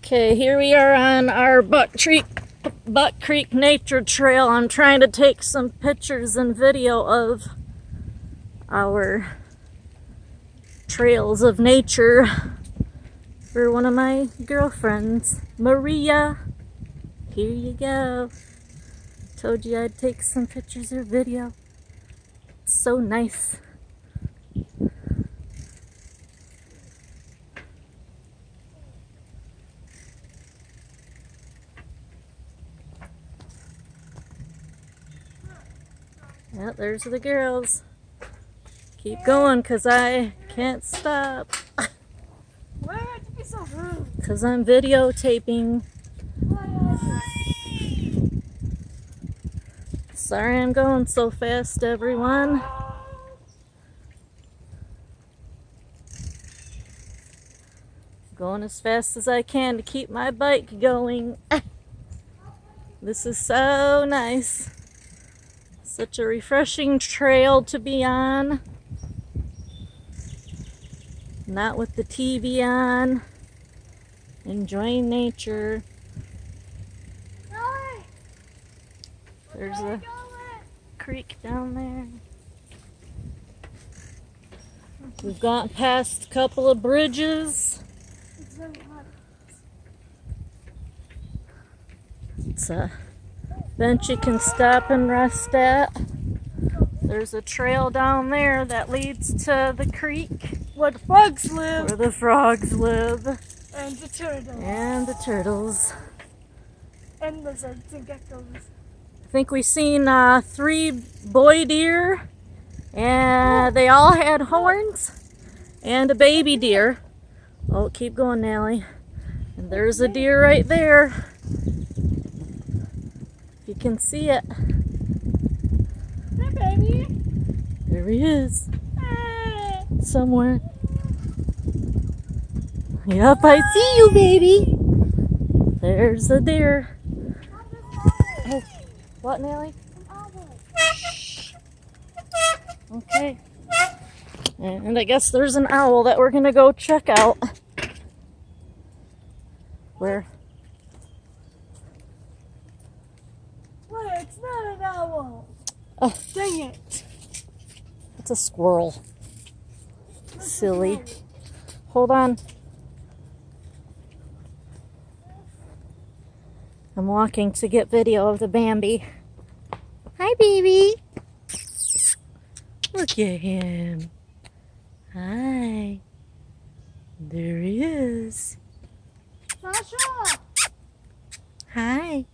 Okay, here we are on our Buck Creek Nature Trail. I'm trying to take some pictures and video of our trails of nature for one of my girlfriends, Maria. Here you go. Told you I'd take some pictures or video. It's so nice. Yeah, there's the girls. Keep going, cause I can't stop. Why do you have to be so rude? Cause I'm videotaping. Sorry I'm going so fast, everyone. Going as fast as I can to keep my bike going. This is so nice. Such a refreshing trail to be on. Not with the TV on. Enjoying nature. There's a creek down there. We've gotten past a couple of bridges. It's a bench you can stop and rest at. There's a trail down there that leads to the creek Where the frogs live. where the frogs live. And the turtles. And the turtles. And lizards and geckos. I think we've seen 3 boy deer, and they all had horns, and a baby deer. Oh, keep going, Nally. And there's a deer right there. If you can see it. Hey, baby. There he is. Hey. Somewhere. Yep, I see you, baby. There's the deer. Oh, what, Nelly? Okay. And I guess there's an owl that we're gonna go check out. Where? Wait, it's not an owl. Oh, Dang it. it's a squirrel. Silly. Hold on. I'm walking to get video of the Bambi. Hi, baby. Look at him. Hi. There he is. Sasha. Hi.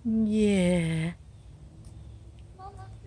Yeah.